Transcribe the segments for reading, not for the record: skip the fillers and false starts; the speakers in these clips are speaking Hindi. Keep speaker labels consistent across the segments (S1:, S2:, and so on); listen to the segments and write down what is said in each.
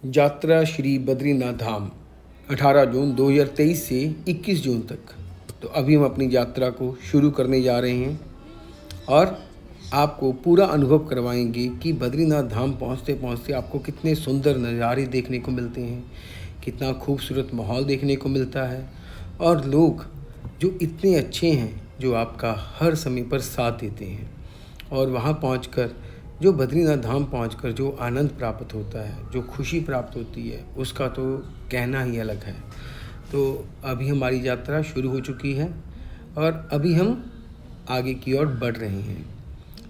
S1: यात्रा श्री बद्रीनाथ धाम 18 जून 2023 से 21 जून तक। तो अभी हम अपनी यात्रा को शुरू करने जा रहे हैं और आपको पूरा अनुभव करवाएंगे कि बद्रीनाथ धाम पहुंचते पहुंचते आपको कितने सुंदर नज़ारे देखने को मिलते हैं, कितना खूबसूरत माहौल देखने को मिलता है और लोग जो इतने अच्छे हैं जो आपका हर समय पर साथ देते हैं। और वहाँ पहुंचकर जो बद्रीनाथ धाम पहुंचकर जो आनंद प्राप्त होता है, जो खुशी प्राप्त होती है, उसका तो कहना ही अलग है। तो अभी हमारी यात्रा शुरू हो चुकी है और अभी हम आगे की ओर बढ़ रहे हैं।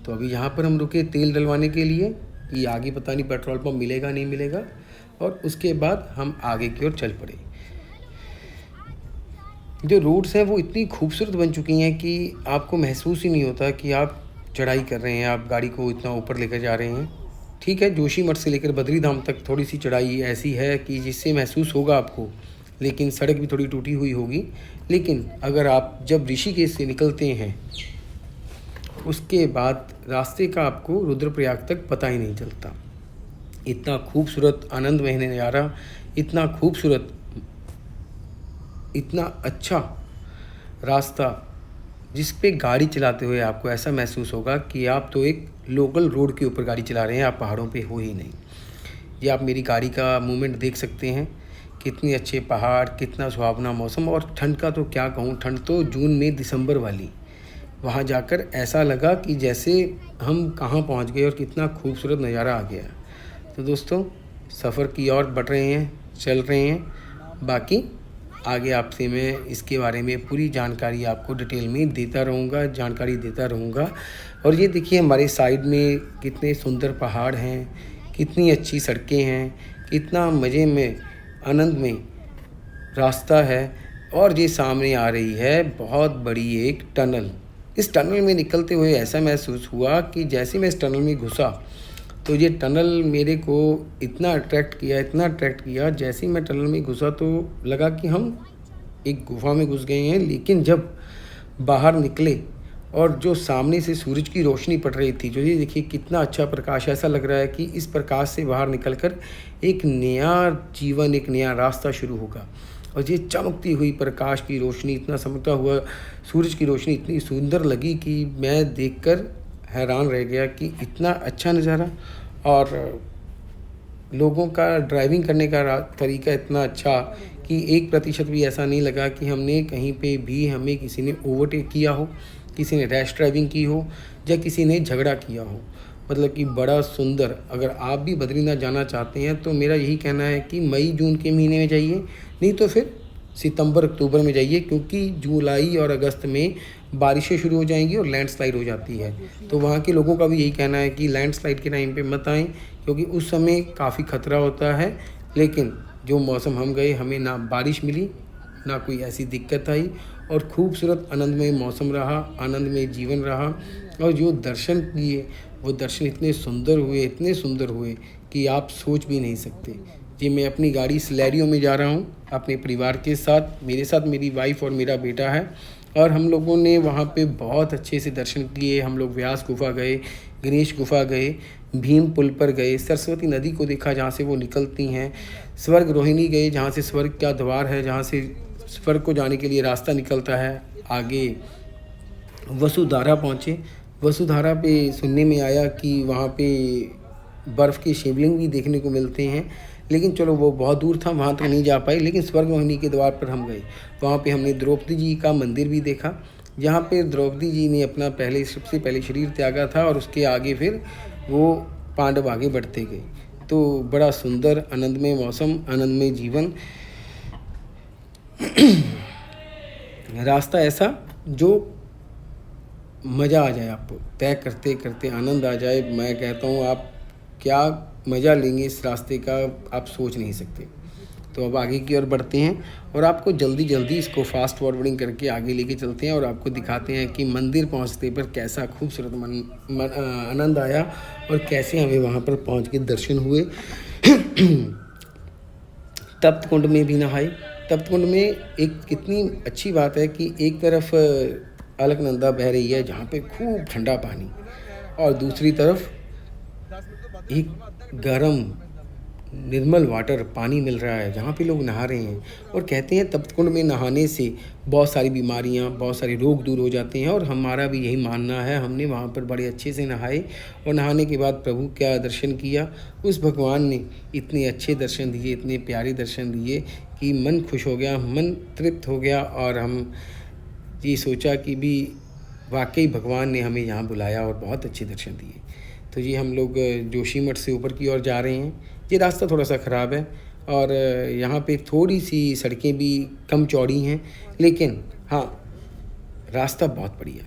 S1: तो अभी यहाँ पर हम रुके तेल डलवाने के लिए कि आगे पता नहीं पेट्रोल पंप मिलेगा नहीं मिलेगा, और उसके बाद हम आगे की ओर चल पड़े। जो रोड्स हैं वो इतनी खूबसूरत बन चुकी हैं कि आपको महसूस ही नहीं होता कि आप चढ़ाई कर रहे हैं, आप गाड़ी को इतना ऊपर लेकर जा रहे हैं। ठीक है, जोशीमठ से लेकर बद्री धाम तक थोड़ी सी चढ़ाई ऐसी है कि जिससे महसूस होगा आपको, लेकिन सड़क भी थोड़ी टूटी हुई होगी। लेकिन अगर आप जब ऋषिकेश से निकलते हैं उसके बाद रास्ते का आपको रुद्रप्रयाग तक पता ही नहीं चलता। इतना खूबसूरत आनंदमय नज़ारा, इतना खूबसूरत, इतना अच्छा रास्ता जिस पे गाड़ी चलाते हुए आपको ऐसा महसूस होगा कि आप तो एक लोकल रोड के ऊपर गाड़ी चला रहे हैं, आप पहाड़ों पे हो ही नहीं। ये आप मेरी गाड़ी का मूवमेंट देख सकते हैं, कितने अच्छे पहाड़, कितना सुहावना मौसम। और ठंड का तो क्या कहूँ, ठंड तो जून में दिसंबर वाली। वहाँ जाकर ऐसा लगा कि जैसे हम कहाँ पहुँच गए और कितना खूबसूरत नज़ारा आ गया। तो दोस्तों, सफ़र की ओर बढ़ रहे हैं, चल रहे हैं। बाकी आगे आपसे मैं इसके बारे में पूरी जानकारी आपको डिटेल में देता रहूँगा, जानकारी देता रहूँगा। और ये देखिए हमारे साइड में कितने सुंदर पहाड़ हैं, कितनी अच्छी सड़कें हैं, कितना मज़े में, आनंद में रास्ता है। और ये सामने आ रही है बहुत बड़ी एक टनल। इस टनल में निकलते हुए ऐसा महसूस हुआ कि जैसे मैं इस टनल में घुसा तो ये टनल मेरे को इतना अट्रैक्ट किया। जैसे ही मैं टनल में घुसा तो लगा कि हम एक गुफा में घुस गए हैं। लेकिन जब बाहर निकले और जो सामने से सूरज की रोशनी पड़ रही थी, जो ये देखिए कितना अच्छा प्रकाश, ऐसा लग रहा है कि इस प्रकाश से बाहर निकलकर एक नया जीवन, एक नया रास्ता शुरू होगा। और ये चमकती हुई प्रकाश की रोशनी, इतना चमकता हुआ सूरज की रोशनी इतनी सुंदर लगी कि मैं देखकर हैरान रह गया कि इतना अच्छा नज़ारा। और लोगों का ड्राइविंग करने का तरीका इतना अच्छा कि 1% भी ऐसा नहीं लगा कि हमने कहीं पे भी हमें किसी ने ओवरटेक किया हो, किसी ने रैश ड्राइविंग की हो या किसी ने झगड़ा किया हो। मतलब कि बड़ा सुंदर। अगर आप भी बद्रीनाथ जाना चाहते हैं तो मेरा यही कहना है कि मई जून के महीने में जाइए, नहीं तो फिर सितंबर अक्टूबर में जाइए, क्योंकि जुलाई और अगस्त में बारिशें शुरू हो जाएंगी और लैंडस्लाइड हो जाती है। तो वहाँ के लोगों का भी यही कहना है कि लैंडस्लाइड के टाइम पे मत आएँ, क्योंकि उस समय काफ़ी खतरा होता है। लेकिन जो मौसम हम गए, हमें ना बारिश मिली, ना कोई ऐसी दिक्कत आई, और खूबसूरत आनंदमय मौसम रहा, आनंदमय जीवन रहा। और जो दर्शन किए वो दर्शन इतने सुंदर हुए कि आप सोच भी नहीं सकते। जी, मैं अपनी गाड़ी सिलेरियो में जा रहा हूँ अपने परिवार के साथ। मेरे साथ मेरी वाइफ और मेरा बेटा है। और हम लोगों ने वहाँ पे बहुत अच्छे से दर्शन किए। हम लोग व्यास गुफा गए, गणेश गुफा गए, भीम पुल पर गए, सरस्वती नदी को देखा जहाँ से वो निकलती हैं, स्वर्ग रोहिणी गए जहाँ से स्वर्ग का द्वार है, जहाँ से स्वर्ग को जाने के लिए रास्ता निकलता है। आगे वसुधारा पहुँचे। वसुधारा पे सुनने में आया कि वहाँ पे बर्फ़ के शिवलिंग भी देखने को मिलते हैं। लेकिन चलो वो बहुत दूर था, वहाँ तक नहीं जा पाए। लेकिन स्वर्ग रोहिणी के द्वार पर हम गए। वहाँ पे हमने द्रौपदी जी का मंदिर भी देखा, जहाँ पे द्रौपदी जी ने अपना सबसे पहले शरीर त्यागा था और उसके आगे फिर वो पांडव आगे बढ़ते गए। तो बड़ा सुंदर आनंदमय मौसम, आनंदमय जीवन, रास्ता ऐसा जो मज़ा आ जाए, आपको तय करते करते आनंद आ जाए। मैं कहता हूँ आप क्या मज़ा लेंगे इस रास्ते का, आप सोच नहीं सकते। तो अब आगे की ओर बढ़ते हैं और आपको जल्दी जल्दी इसको फास्ट फॉरवर्डिंग करके आगे लेके चलते हैं और आपको दिखाते हैं कि मंदिर पहुंचते पर कैसा खूबसूरत आनंद आया और कैसे हमें वहां पर पहुंच के दर्शन हुए। तप्त कुंड में भी नहाए। तप्त कुंड में एक कितनी अच्छी बात है कि एक तरफ अलकनंदा बह रही है जहाँ पे खूब ठंडा पानी, और दूसरी तरफ एक गरम निर्मल वाटर पानी मिल रहा है, जहाँ पे लोग नहा रहे हैं। और कहते हैं तप्त कुंड में नहाने से बहुत सारी बीमारियाँ, बहुत सारे रोग दूर हो जाते हैं, और हमारा भी यही मानना है। हमने वहाँ पर बड़े अच्छे से नहाए, और नहाने के बाद प्रभु क्या दर्शन किया। उस भगवान ने इतने अच्छे दर्शन दिए, इतने प्यारे दर्शन दिए कि मन खुश हो गया, मन तृप्त हो गया। और हम ये सोचा कि भी वाकई भगवान ने हमें यहाँ बुलाया और बहुत अच्छे दर्शन दिए। तो ये हम लोग जोशीमठ से ऊपर की ओर जा रहे हैं। ये रास्ता थोड़ा सा ख़राब है, और यहाँ पे थोड़ी सी सड़कें भी कम चौड़ी हैं, लेकिन हाँ, रास्ता बहुत बढ़िया,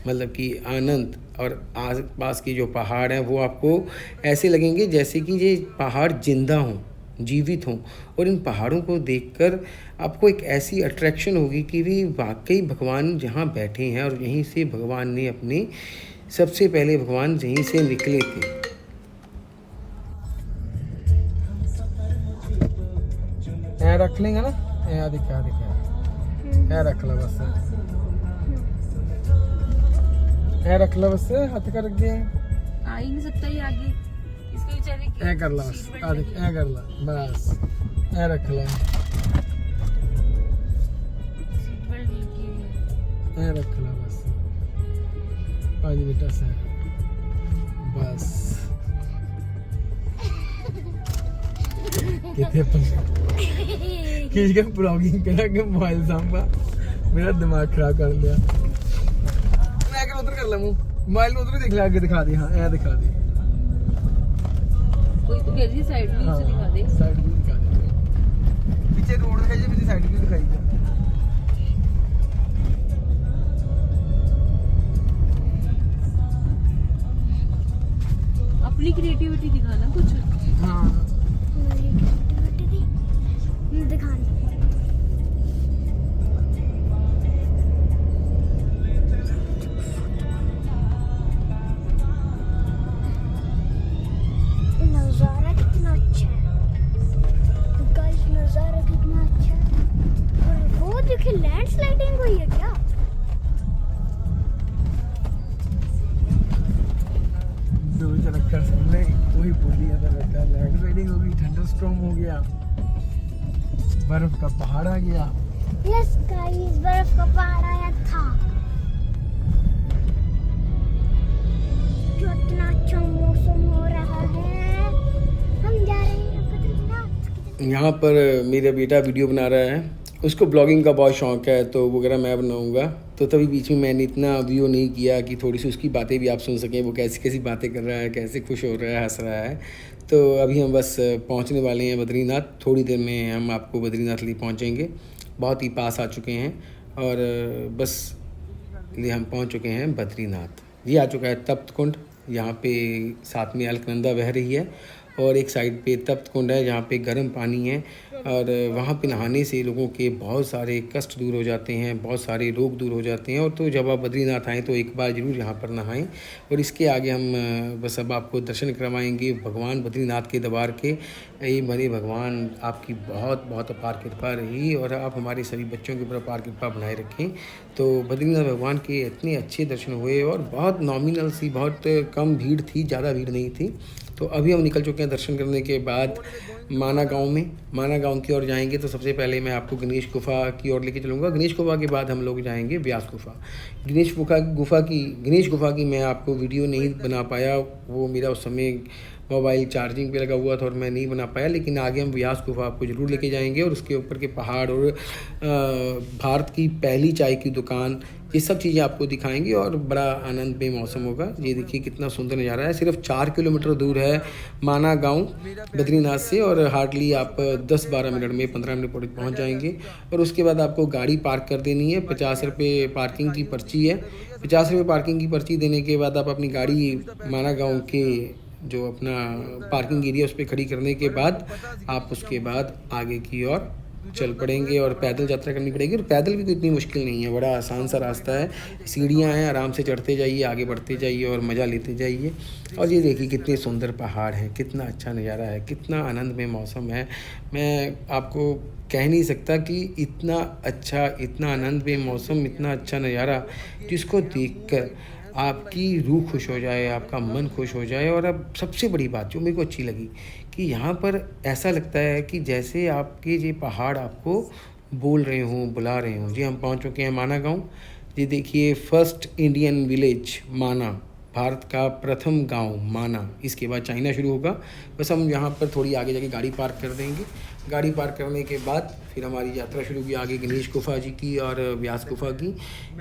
S1: मतलब कि आनंद। और आस पास के जो पहाड़ हैं वो आपको ऐसे लगेंगे जैसे कि ये पहाड़ जिंदा हों, जीवित हों। और इन पहाड़ों को देखकर आपको एक ऐसी अट्रैक्शन होगी कि भी वाकई भगवान जहाँ बैठे हैं, और यहीं से भगवान ने अपने सबसे पहले भगवान यहीं से निकले थे। ऐ रख लेंगे ना, ऐ दिखा ऐ रख लो बस, ऐ रख लो बस, हाथ कर के
S2: आ ही नहीं सकता ये आगे, इसके बेचारे की
S1: ऐ कर लो बस, आ देख ऐ कर लो बस, ऐ रख लो,
S2: सीट बेल्ट लगी हुई है।
S1: ऐ रख लो बस, आज बेटा से बस कितने खींच के ब्लॉगिंग करा के मोबाइल सामने मेरा दिमाग खराब कर दिया। मैं क्या उधर कर ला मुंह, मोबाइल में उधर ही देख ले, आगे दिखा दे। हाँ ऐ दिखा दे,
S2: कोई तो कह रही साइड व्यू से दिखा दे,
S1: साइड व्यू दिखा दे, पीछे रोड दिखाई, पीछे साइड व्यू दिखाई दे।
S2: अपनी क्रिएटिविटी दिखाना कुछ।
S1: हाँ
S3: नजारा कितना अच्छा है गाइस, नजारा कितना अच्छा है। और वो देखिए लैंडस्लाइडिंग हुई है क्या?
S1: दो चक्कर सामने वही बोल दिया था बेटा, लैंडस्लाइडिंग हो गई, थंडरस्टॉर्म हो गया, बर्फ का पहाड़ आ गया।
S3: यस गाइस, बर्फ का पहाड़ आया था। जो इतना अच्छा मौसम हो रहा है, हम जा रहे हैं बद्रीनाथ।
S1: यहाँ पर मेरा बेटा वीडियो बना रहा है, उसको ब्लॉगिंग का बहुत शौक है, तो वगैरह मैं बनाऊँगा। तो तभी बीच में मैंने इतना व्यू नहीं किया कि थोड़ी सी उसकी बातें भी आप सुन सकें, वो कैसी कैसी बातें कर रहा है, कैसे खुश हो रहा है, हंस रहा है। तो अभी हम बस पहुँचने वाले हैं बद्रीनाथ, थोड़ी देर में हम आपको बद्रीनाथ लिए पहुँचेंगे, बहुत ही पास आ चुके हैं। और बस लिए हम पहुँच चुके हैं बद्रीनाथ। ये आ चुका है तप्त कुंड, यहाँ पे साथ में अलकनंदा बह रही है, और एक साइड पे तप्त कुंड है जहाँ पे गर्म पानी है, और वहाँ पे नहाने से लोगों के बहुत सारे कष्ट दूर हो जाते हैं, बहुत सारे रोग दूर हो जाते हैं। और तो जब आप बद्रीनाथ आएँ तो एक बार ज़रूर यहाँ पर नहाएं। और इसके आगे हम बस अब आपको दर्शन करवाएंगे भगवान बद्रीनाथ के दरबार के। ये बड़े भगवान, आपकी बहुत बहुत अपार कृपा रही, और आप हमारे सभी बच्चों के ऊपर अपार कृपा बनाए रखें। तो बद्रीनाथ भगवान के इतने अच्छे दर्शन हुए, और बहुत नॉमिनल सी, बहुत कम भीड़ थी, ज़्यादा भीड़ नहीं थी। तो अभी हम निकल चुके हैं दर्शन करने के बाद माना गांव में। माना गांव की ओर जाएंगे तो सबसे पहले मैं आपको गणेश गुफा की ओर लेके चलूँगा। गणेश गुफा के बाद हम लोग जाएंगे व्यास गुफा। गणेश गुफा की मैं आपको वीडियो नहीं बना पाया, वो मेरा उस समय मोबाइल चार्जिंग पे लगा हुआ था और मैं नहीं बना पाया। लेकिन आगे हम व्यास गुफा आपको ज़रूर लेके जाएंगे, और उसके ऊपर के पहाड़ और भारत की पहली चाय की दुकान, ये सब चीज़ें आपको दिखाएंगे, और बड़ा आनंदमय मौसम होगा। ये देखिए कितना सुंदर नज़ारा है। सिर्फ 4 किलोमीटर दूर है माना गांव बद्रीनाथ से, और हार्डली आप 10-12 मिनट में, 15 मिनट में पहुंच जाएंगे। और उसके बाद आपको गाड़ी पार्क कर देनी है। 50 रुपये पार्किंग की पर्ची है। 50 रुपये पार्किंग की पर्ची देने के बाद आप अपनी गाड़ी माना गाँव के जो अपना पार्किंग एरिया उस पर खड़ी करने के बाद आप उसके बाद आगे की ओर चल पड़ेंगे, और पैदल यात्रा करनी पड़ेगी। और पैदल भी तो इतनी मुश्किल नहीं है, बड़ा आसान सा रास्ता है, सीढ़ियाँ हैं, आराम से चढ़ते जाइए, आगे बढ़ते जाइए और मज़ा लेते जाइए। और ये देखिए कितने सुंदर पहाड़ हैं, कितना अच्छा नज़ारा है, कितना आनंदमय मौसम है। मैं आपको कह नहीं सकता कि इतना अच्छा, इतना आनंदमय मौसम, इतना अच्छा नज़ारा जिसको देखकर आपकी रूह खुश हो जाए, आपका मन खुश हो जाए। और अब सबसे बड़ी बात जो मेरे को अच्छी लगी कि यहाँ पर ऐसा लगता है कि जैसे आपके ये पहाड़ आपको बोल रहे हों, बुला रहे हों। जी हम पहुँच चुके हैं माना गाँव। ये देखिए फर्स्ट इंडियन विलेज माना, भारत का प्रथम गांव माना। इसके बाद चाइना शुरू होगा। बस हम यहाँ पर थोड़ी आगे जाके गाड़ी पार्क कर देंगे। गाड़ी पार्क करने के बाद फिर हमारी यात्रा शुरू होगी आगे गणेश गुफा जी की और व्यास गुफा की।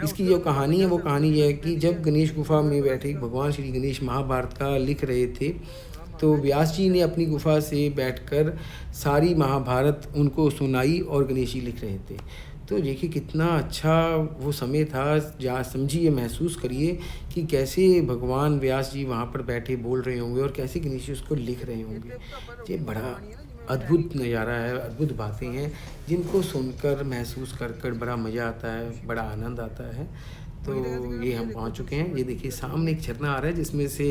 S1: इसकी जो कहानी है वो कहानी ये है कि जब गणेश गुफा में बैठे भगवान श्री गणेश महाभारत का लिख रहे थे, तो व्यास जी ने अपनी गुफा से बैठकर सारी महाभारत उनको सुनाई और गणेश जी लिख रहे थे। तो देखिए कितना अच्छा वो समय था। जा समझिए, महसूस करिए कि कैसे भगवान व्यास जी वहाँ पर बैठे बोल रहे होंगे और कैसे गणेश जी उसको लिख रहे होंगे। ये बड़ा अद्भुत नज़ारा है, अद्भुत बातें हैं जिनको सुनकर महसूस कर कर बड़ा मज़ा आता है, बड़ा आनंद आता है। तो ये हम पहुंच चुके हैं। ये देखिए सामने एक झरना आ रहा है जिसमें से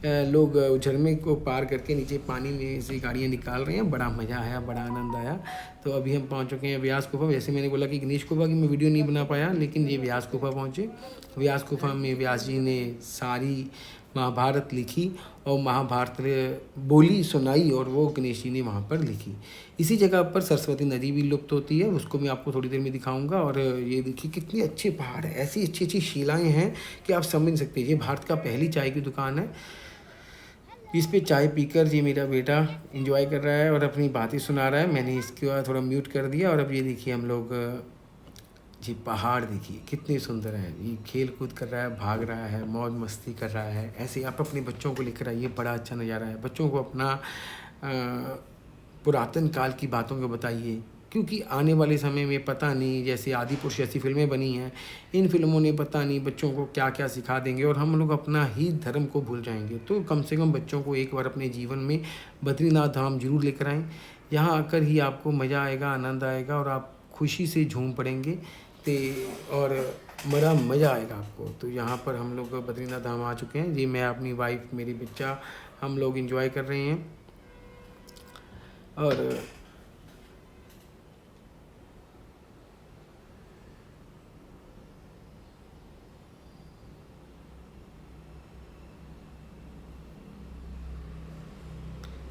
S1: लोग झरने को पार करके नीचे पानी में से गाड़ियाँ निकाल रहे हैं। बड़ा मज़ा आया, बड़ा आनंद आया। तो अभी हम पहुंच चुके हैं व्यास गुफा। वैसे मैंने बोला कि गणेश गुफा की मैं वीडियो नहीं बना पाया, लेकिन ये व्यास गुफा पहुँचे। व्यास गुफा में व्यास जी ने सारी महाभारत लिखी और महाभारत बोली सुनाई और वो गणेश जी ने वहाँ पर लिखी। इसी जगह पर सरस्वती नदी भी लुप्त होती है, उसको मैं आपको थोड़ी देर में दिखाऊंगा। और ये देखिए कितने अच्छे पहाड़ हैं, ऐसी अच्छी अच्छी शिलाएं हैं कि आप समझ नहीं सकते। ये भारत का पहली चाय की दुकान है। इस पे चाय पीकर ये मेरा बेटा एंजॉय कर रहा है और अपनी बातें सुना रहा है। मैंने इसके बाद थोड़ा म्यूट कर दिया। और अब ये देखिए हम लोग जी पहाड़ देखिए कितने सुंदर हैं। ये खेल कूद कर रहा है, भाग रहा है, मौज मस्ती कर रहा है। ऐसे आप अपने बच्चों को लेकर आइए, बड़ा अच्छा नज़ारा है। बच्चों को अपना पुरातन काल की बातों को बताइए, क्योंकि आने वाले समय में पता नहीं, जैसे आदि पुरुष जैसी फिल्में बनी हैं, इन फिल्मों ने पता नहीं बच्चों को क्या क्या सिखा देंगे और हम लोग अपना ही धर्म को भूल जाएंगे। तो कम से कम बच्चों को एक बार अपने जीवन में बद्रीनाथ धाम जरूर लेकर आएँ। यहाँ आकर ही आपको मज़ा आएगा, आनंद आएगा और आप खुशी से झूम पड़ेंगे और बड़ा मज़ा आएगा आपको। तो यहाँ पर हम लोग बद्रीनाथ धाम आ चुके हैं जी। मैं, अपनी वाइफ, मेरी बच्चा, हम लोग एंजॉय कर रहे हैं। और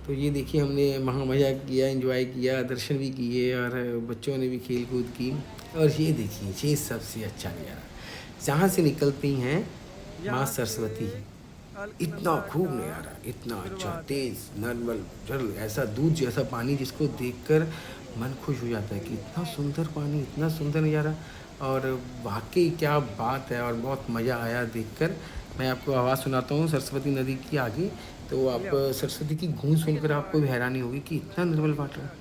S1: तो ये देखिए हमने महा मज़ा किया, एंजॉय किया, दर्शन भी किए और बच्चों ने भी खेल कूद की। और ये देखिए ये सबसे अच्छा नज़ारा, जहाँ से निकलती हैं माँ सरस्वती, इतना खूब नज़ारा, इतना अच्छा तेज़ नर्मल जल, ऐसा दूध जैसा पानी जिसको देखकर मन खुश हो जाता है कि इतना सुंदर पानी, इतना सुंदर नज़ारा। और वाकई क्या बात है और बहुत मज़ा आया देखकर। मैं आपको आवाज़ सुनाता हूँ सरस्वती नदी की आगे, तो आप सरस्वती की गूंज सुनकर आपको भी हैरानी होगी कि इतना निर्मल वाटर है।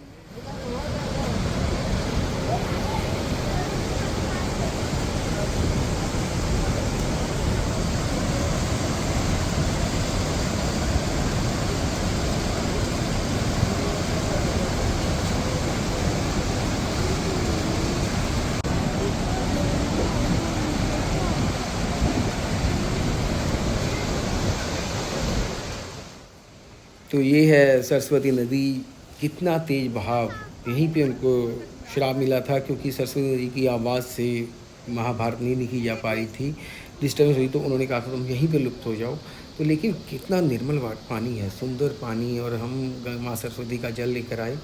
S1: तो ये है सरस्वती नदी, कितना तेज़ बहाव। यहीं पे उनको श्राप मिला था क्योंकि सरस्वती नदी की आवाज़ से महाभारत नहीं लिखी जा पा रही थी, डिस्टर्बेंस हुई, तो उन्होंने कहा था तुम यहीं पे लुप्त हो जाओ। तो लेकिन कितना निर्मल पानी है, सुंदर पानी, और हम माँ सरस्वती का जल लेकर आए।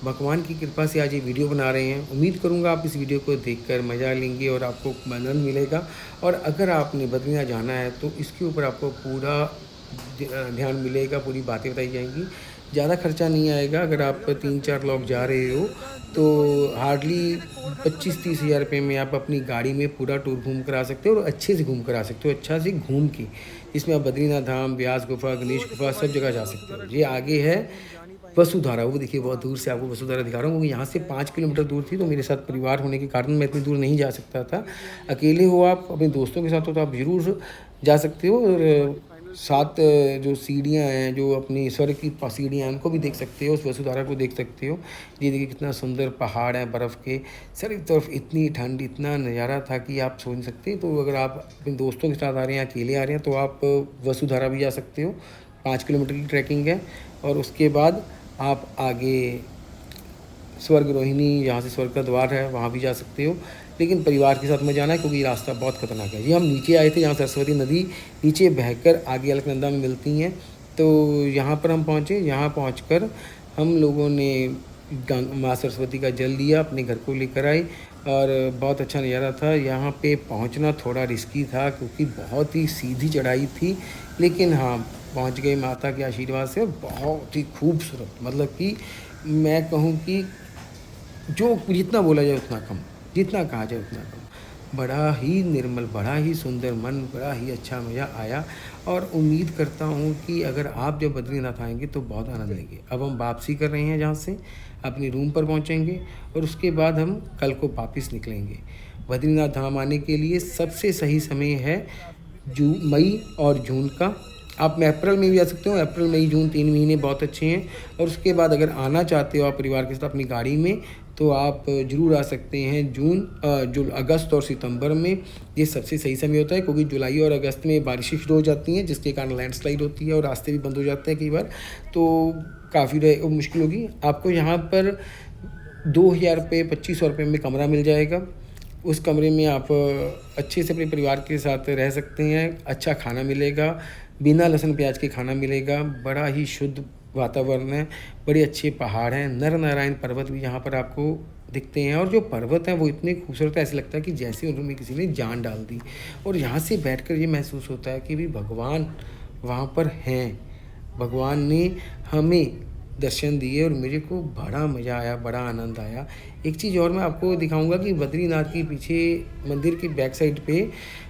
S1: भगवान की कृपा से आज ये वीडियो बना रहे हैं। उम्मीद करूँगा आप इस वीडियो को देखकर मज़ा लेंगे और आपको आनंद मिलेगा। और अगर आपने बद्रीनाथ जाना है तो इसके ऊपर आपको पूरा ध्यान मिलेगा, पूरी बातें बताई जाएंगी। ज़्यादा खर्चा नहीं आएगा। अगर आप 3-4 लोग जा रहे हो तो हार्डली 25-30 हज़ार रुपये में आप अपनी गाड़ी में पूरा टूर घूम कर आ सकते हो और अच्छे से घूम कर आ सकते हो, अच्छा से घूम के। इसमें आप बद्रीनाथ धाम, व्यास गुफा, गणेश गुफा सब जगह जा सकते हो। ये आगे है वसुधारा, वो देखिए बहुत दूर से आपको वसुधारा दिखा रहा हूँ, क्योंकि यहाँ से 5 किलोमीटर दूर थी। तो मेरे साथ परिवार होने के कारण मैं इतनी दूर नहीं जा सकता था। अकेले हो आप, अपने दोस्तों के साथ हो तो आप ज़रूर जा सकते हो। और साथ जो सीढ़ियाँ हैं, जो अपनी स्वर्ग की सीढ़ियाँ हैं, उनको भी देख सकते हो, उस वसुधारा को देख सकते हो। ये देखिए कितना सुंदर पहाड़ है बर्फ़ के, चारों तरफ इतनी ठंड, इतना नज़ारा था कि आप सोच नहीं सकते। तो अगर आप अपने दोस्तों के साथ आ रहे हैं, अकेले आ रहे हैं, तो आप वसुधारा भी जा सकते हो। 5 किलोमीटर की ट्रैकिंग है। और उसके बाद आप आगे स्वर्ग रोहिणी, यहाँ से स्वर्ग का द्वार है, वहाँ भी जा सकते हो। लेकिन परिवार के साथ में जाना है क्योंकि रास्ता बहुत खतरनाक है। ये हम नीचे आए थे जहाँ सरस्वती नदी नीचे बहकर आगे अलकनंदा में मिलती हैं, तो यहाँ पर हम पहुँचे। यहाँ पहुँचकर हम लोगों ने माँ सरस्वती का जल लिया, अपने घर को लेकर आए और बहुत अच्छा नज़ारा था। यहाँ पे पहुँचना थोड़ा रिस्की था क्योंकि बहुत ही सीधी चढ़ाई थी, लेकिन हाँ पहुँच गए माता के आशीर्वाद से। बहुत ही खूबसूरत, मतलब कि मैं कहूँ कि जो जितना बोला जाए उतना कम, जितना कहा जाए उतना कम। बड़ा ही निर्मल, बड़ा ही सुंदर मन, बड़ा ही अच्छा मज़ा आया और उम्मीद करता हूँ कि अगर आप जब बद्रीनाथ आएंगे तो बहुत आनंद लेंगे। अब हम वापसी कर रहे हैं, जहाँ से अपने रूम पर पहुँचेंगे और उसके बाद हम कल को वापस निकलेंगे। बद्रीनाथ धाम आने के लिए सबसे सही समय है मई और जून का। आप अप्रैल में भी आ सकते हो, अप्रैल मई जून 3 महीने बहुत अच्छे हैं। और उसके बाद अगर आना चाहते हो आप परिवार के साथ अपनी गाड़ी में, तो आप ज़रूर आ सकते हैं अगस्त और सितंबर में। ये सबसे सही समय होता है क्योंकि जुलाई और अगस्त में बारिशें शुरू हो जाती हैं, जिसके कारण लैंडस्लाइड होती है और रास्ते भी बंद हो जाते हैं कई बार, तो काफ़ी मुश्किल होगी। आपको यहाँ पर 2000 रुपये 2500 रुपये में कमरा मिल जाएगा। उस कमरे में आप अच्छे से अपने परिवार के साथ रह सकते हैं। अच्छा खाना मिलेगा, बिना लहसुन प्याज के खाना मिलेगा, बड़ा ही शुद्ध वातावरण है, बड़े अच्छे पहाड़ हैं, नर नारायण पर्वत भी यहाँ पर आपको दिखते हैं। और जो पर्वत हैं वो इतने खूबसूरत है, ऐसे लगता है कि जैसे उनमें किसी ने जान डाल दी। और यहाँ से बैठकर ये महसूस होता है कि भी भगवान वहाँ पर हैं, भगवान ने हमें दर्शन दिए और मेरे को बड़ा मज़ा आया, बड़ा आनंद आया। एक चीज़ और मैं आपको दिखाऊंगा कि बद्रीनाथ के पीछे मंदिर की बैक साइड पे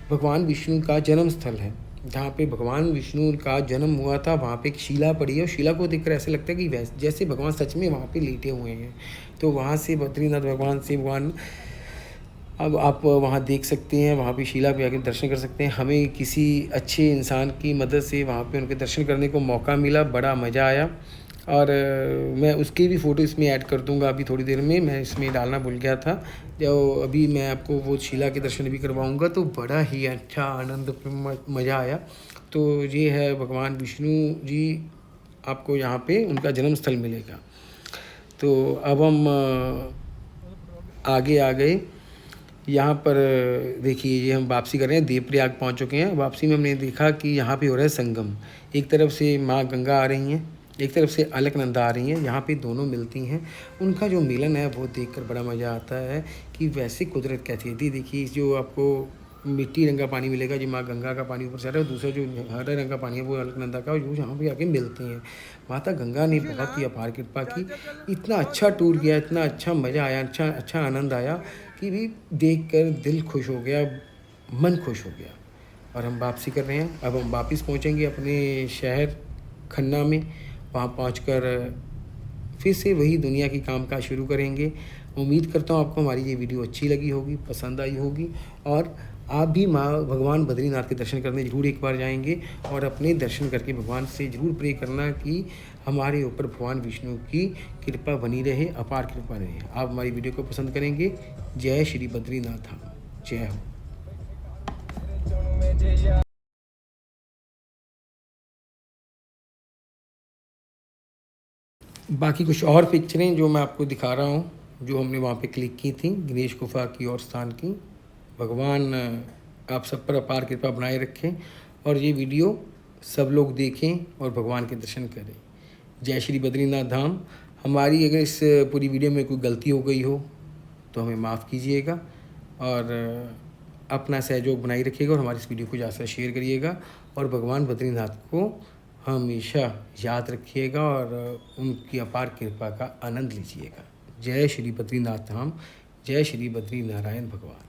S1: भगवान विष्णु का जन्म स्थल है, जहाँ पे भगवान विष्णु का जन्म हुआ था। वहाँ पे एक शिला पड़ी है और शिला को देखकर ऐसे लगता है कि जैसे भगवान सच में वहाँ पे लेटे हुए हैं। तो वहाँ से बद्रीनाथ भगवान अब आप वहाँ देख सकते हैं, वहाँ पे शिला पे आके दर्शन कर सकते हैं। हमें किसी अच्छे इंसान की मदद से वहाँ पे उनके दर्शन करने को मौका मिला, बड़ा मज़ा आया। और मैं उसकी भी फ़ोटो इसमें ऐड कर दूंगा अभी थोड़ी देर में, मैं इसमें डालना भूल गया था। जो अभी मैं आपको वो शिला के दर्शन भी करवाऊंगा, तो बड़ा ही अच्छा आनंद मज़ा आया। तो ये है भगवान विष्णु जी, आपको यहाँ पे उनका जन्म स्थल मिलेगा। तो अब हम आगे आ गए। यहाँ पर देखिए, ये हम वापसी कर रहे हैं, देवप्रयाग पहुँच चुके हैं। वापसी में हमने देखा कि यहाँ पे हो रहा है संगम। एक तरफ से माँ गंगा आ रही हैं, एक तरफ से अलकनंदा आ रही हैं, यहाँ पे दोनों मिलती हैं। उनका जो मिलन है वो देखकर बड़ा मज़ा आता है कि वैसे कुदरत कैसी है। देखिए, जो आपको मिट्टी रंग का पानी मिलेगा, जो माँ गंगा का पानी ऊपर से आ रहा है, दूसरा जो हरे रंग का पानी है वो अलकनंदा का, जो यहाँ पे आके मिलते हैं। माता गंगा ने बहुत ही अपार कृपा की। इतना अच्छा टूर किया, इतना अच्छा मज़ा आया, अच्छा आनंद आया कि भी देख कर दिल खुश हो गया, मन खुश हो गया। और हम वापसी कर रहे हैं। अब हम वापस पहुँचेंगे अपने शहर खन्ना में। वहाँ पहुँचकर फिर से वही दुनिया की कामकाज शुरू करेंगे। उम्मीद करता हूँ आपको हमारी ये वीडियो अच्छी लगी होगी, पसंद आई होगी, और आप भी भगवान बद्रीनाथ के दर्शन करने ज़रूर एक बार जाएंगे और अपने दर्शन करके भगवान से ज़रूर प्रे करना कि हमारे ऊपर भगवान विष्णु की कृपा बनी रहे, अपार कृपा रहे। आप हमारी वीडियो को पसंद करेंगे। जय श्री बद्रीनाथ धाम, जय हो। बाकी कुछ और पिक्चरें जो मैं आपको दिखा रहा हूँ, जो हमने वहाँ पे क्लिक की थी, गणेश गुफा की और स्थान की। भगवान आप सब पर अपार कृपा बनाए रखें और ये वीडियो सब लोग देखें और भगवान के दर्शन करें। जय श्री बद्रीनाथ धाम। हमारी अगर इस पूरी वीडियो में कोई गलती हो गई हो तो हमें माफ़ कीजिएगा और अपना सहयोग बनाए रखिएगा और हमारी इस वीडियो को ज़्यादा शेयर करिएगा और भगवान बद्रीनाथ को हमेशा याद रखिएगा और उनकी अपार कृपा का आनंद लीजिएगा। जय श्री बद्रीनाथ धाम, जय श्री बद्री नारायण भगवान।